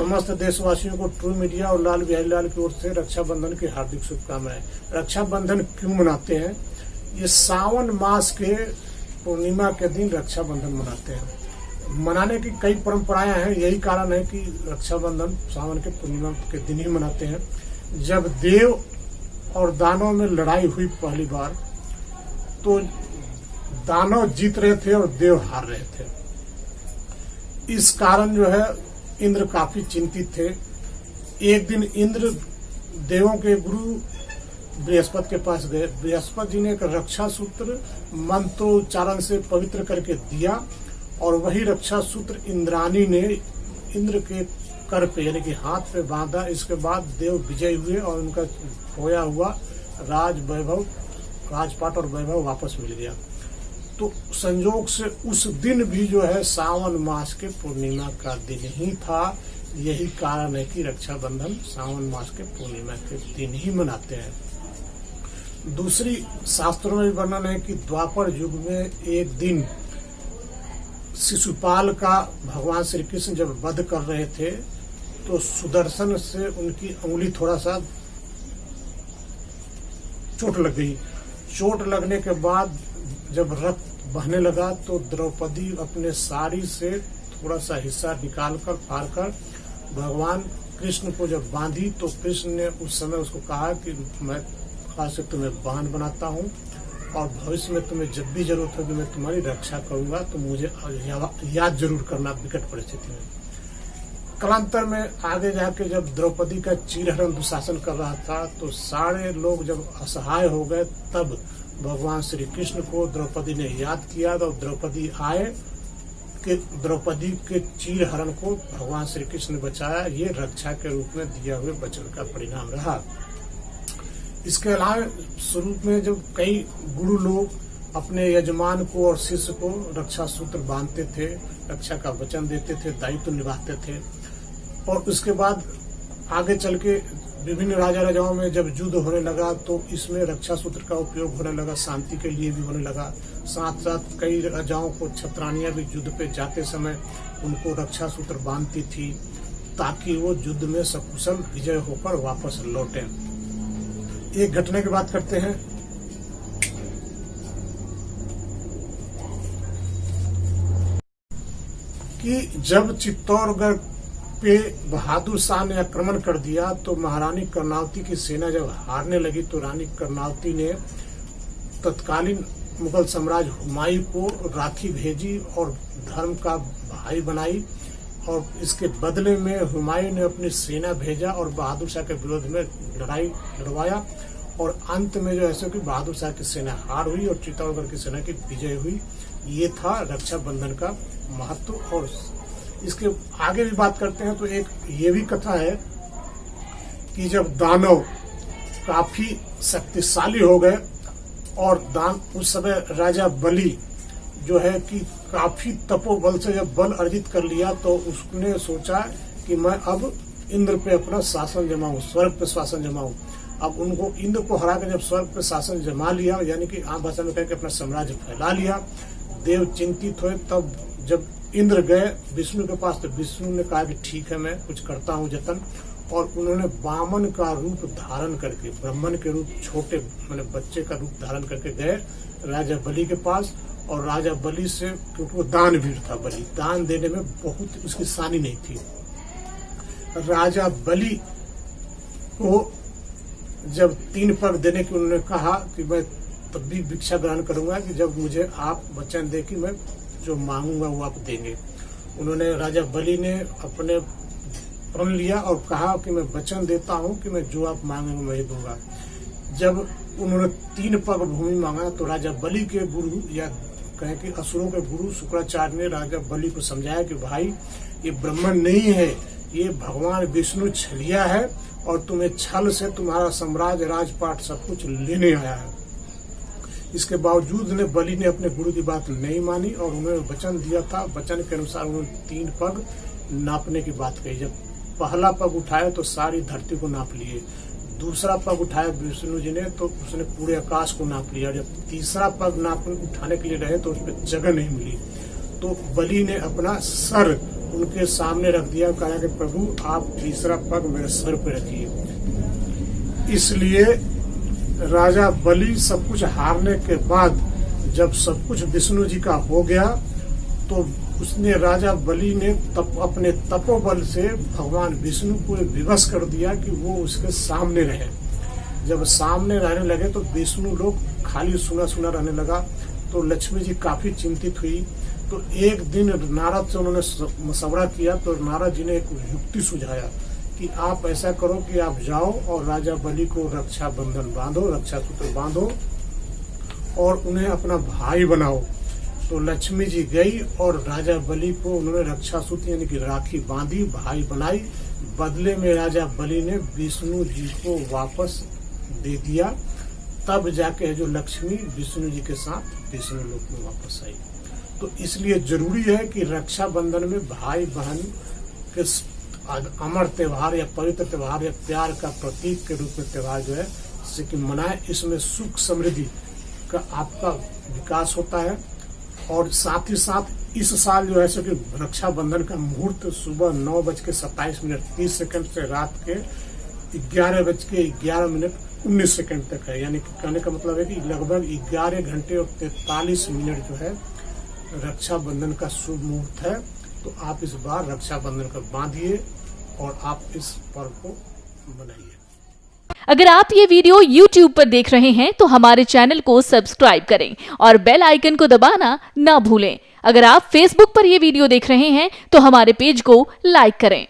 समस्त देशवासियों को ट्रू मीडिया और लाल बिहारी लाल की ओर से रक्षाबंधन की हार्दिक शुभकामनाएं। रक्षाबंधन क्यों मनाते हैं? ये सावन मास के पूर्णिमा के दिन रक्षाबंधन मनाते हैं। मनाने की कई परंपराएं हैं। यही कारण है कि रक्षाबंधन सावन के पूर्णिमा के दिन ही मनाते हैं। जब देव और दानव में लड़ाई हुई पहली बार, तो दानव जीत रहे थे और देव हार रहे थे। इस कारण जो है इंद्र काफी चिंतित थे। एक दिन इंद्र देवों के गुरु बृहस्पति के पास गए। बृहस्पति जी ने एक रक्षा सूत्र मंत्रोच्चारण से पवित्र करके दिया और वही रक्षा सूत्र इंद्राणी ने इंद्र के कर पे यानी कि हाथ पे बांधा। इसके बाद देव विजय हुए और उनका खोया हुआ राजपाट और वैभव वापस मिल गया। तो संयोग से उस दिन भी जो है सावन मास के पूर्णिमा का दिन ही था। यही कारण है कि रक्षाबंधन सावन मास के पूर्णिमा के दिन ही मनाते हैं। दूसरी शास्त्रों में वर्णन है कि द्वापर युग में एक दिन शिशुपाल का भगवान श्री कृष्ण जब वध कर रहे थे, तो सुदर्शन से उनकी अंगुली थोड़ा सा चोट लग गई। चोट लगने के बाद जब रक्त बहने लगा, तो द्रौपदी अपने साड़ी से थोड़ा सा हिस्सा निकालकर फाड़कर भगवान कृष्ण को जब बांधी, तो कृष्ण ने उस समय उसको कहा कि मैं खास से तुम्हें बांध बनाता हूँ और भविष्य में तुम्हें जब भी जरूरत होगी मैं तुम्हारी रक्षा करूंगा, तो मुझे याद जरूर करना विकट परिस्थिति में। कालांतर में आगे जाके जब द्रौपदी का चीरहरण दुशासन कर रहा था, तो सारे लोग जब असहाय हो गए, तब भगवान श्री कृष्ण को द्रौपदी ने याद किया और द्रौपदी आए कि द्रौपदी के चीरहरण को भगवान श्री कृष्ण ने बचाया। ये रक्षा के रूप में दिया हुए वचन का परिणाम रहा। इसके अलावा शुरू में जब कई गुरु लोग अपने यजमान को और शिष्य को रक्षा सूत्र बांधते थे, रक्षा का वचन देते थे, दायित्व निभाते थे, और उसके बाद आगे चल के विभिन्न राजा राजाओं में जब युद्ध होने लगा, तो इसमें रक्षा सूत्र का उपयोग होने लगा, शांति के लिए भी होने लगा। साथ साथ कई राजाओं को छत्रानियां भी युद्ध पे जाते समय उनको रक्षा सूत्र बांधती थी, ताकि वो युद्ध में सकुशल विजय होकर वापस लौटे। एक घटना की बात करते हैं। कि जब चित्तौड़गढ़ पे बहादुर शाह ने आक्रमण कर दिया, तो महारानी कर्णावती की सेना जब हारने लगी, तो रानी कर्णावती ने तत्कालीन मुगल सम्राट हुमायूं को राखी भेजी और धर्म का भाई बनाई, और इसके बदले में हुमायूं ने अपनी सेना भेजा और बहादुर शाह के विरोध में लड़ाई लड़वाया, और अंत में जो ऐसे कि बहादुर शाह की सेना हार हुई और चित्तौड़गढ़ की सेना की विजय हुई। ये था रक्षाबंधन का महत्व। और इसके आगे भी बात करते हैं तो एक ये भी कथा है कि जब दानव काफी शक्तिशाली हो गए और उस समय राजा बलि जो है कि काफी तपोबल से जब बल अर्जित कर लिया, तो उसने सोचा कि मैं अब इंद्र पे अपना शासन जमाऊं, स्वर्ग पे शासन जमाऊं। अब उनको इंद्र को हरा कर जब स्वर्ग पे शासन जमा लिया, यानी कि आम भाषा में कहकर अपना साम्राज्य फैला लिया, देव चिंतित हुए। तब जब इंद्र गए विष्णु के पास, तो विष्णु ने कहा कि ठीक है, मैं कुछ करता हूँ जतन, और उन्होंने वामन का रूप धारण करके, ब्राह्मण के रूप, छोटे माने बच्चे का रूप धारण करके गए राजा बलि के पास। और राजा बलि से, क्योंकि वो दानवीर था, बलि दान देने में बहुत उसकी सानी नहीं थी, राजा बलि को जब 3 पग देने की उन्होंने कहा कि मैं तब भी भिक्षा ग्रहण करूंगा कि जब मुझे आप वचन दे कि मैं जो मांगूंगा वो आप देंगे। उन्होंने, राजा बलि ने अपने प्रण लिया और कहा कि मैं वचन देता हूं कि मैं जो आप मांगेंगे मैं दूंगा। जब उन्होंने 3 पग भूमि मांगा, तो राजा बलि के गुरु, या कहें कि असुरों के गुरु शुक्राचार्य ने राजा बलि को समझाया कि भाई ये ब्राह्मण नहीं है, ये भगवान विष्णु छलिया है और तुम्हें छल से तुम्हारा साम्राज्य, राजपाट सब कुछ लेने आया है। इसके बावजूद ने बलि ने अपने गुरु की बात नहीं मानी और उन्होंने वचन दिया था। वचन के अनुसार उन्होंने 3 पग नापने की बात कही। जब पहला पग उठाया तो सारी धरती को नाप लिए, दूसरा पग उठाया विष्णु जी ने तो उसने पूरे आकाश को नाप लिया। जब तीसरा पग उठाने के लिए रहे तो उस पर जगह नहीं मिली, तो बलि ने अपना सर उनके सामने रख दिया, कहा कि प्रभु आप तीसरा पग मेरे सर पे रखिए। इसलिए राजा बलि सब कुछ हारने के बाद जब सब कुछ विष्णु जी का हो गया तो उसने राजा बलि ने अपने तपोबल से भगवान विष्णु को विवश कर दिया कि वो उसके सामने रहे। जब सामने रहने लगे तो विष्णु लोग खाली सुना सुना रहने लगा, तो लक्ष्मी जी काफी चिंतित हुई। तो एक दिन नारद से उन्होंने मशवरा किया, तो नारद जी ने एक युक्ति सुझाया कि आप ऐसा करो कि आप जाओ और राजा बलि को रक्षा बंधन बांधो, रक्षा सूत्र बांधो और उन्हें अपना भाई बनाओ। तो लक्ष्मी जी गई और राजा बलि को उन्होंने रक्षा सूत्र यानी कि राखी बांधी, भाई बनाई। बदले में राजा बलि ने विष्णु जी को वापस दे दिया। तब जाके जो लक्ष्मी विष्णु जी के साथ विष्णु लोक में वापस आई। तो इसलिए जरूरी है कि रक्षा बंधन में भाई बहन के अमर त्योहार या पवित्र त्योहार या प्यार का प्रतीक के रूप में त्योहार जो है जिससे कि मनाए। इसमें सुख समृद्धि का आपका विकास होता है। और साथ ही साथ इस साल जो है सो कि रक्षाबंधन का मुहूर्त सुबह 9:27:30 से रात के 11:11:19 तक है। यानी कि कहने का मतलब है कि लगभग 11 घंटे और 43 मिनट जो है रक्षाबंधन का शुभ मुहूर्त है। तो आप इस बार रक्षाबंधन का बांधिए और आप इस पर्व को मनाइए। अगर आप ये वीडियो YouTube पर देख रहे हैं तो हमारे चैनल को सब्सक्राइब करें और बेल आइकन को दबाना ना भूलें। अगर आप Facebook पर ये वीडियो देख रहे हैं तो हमारे पेज को लाइक करें।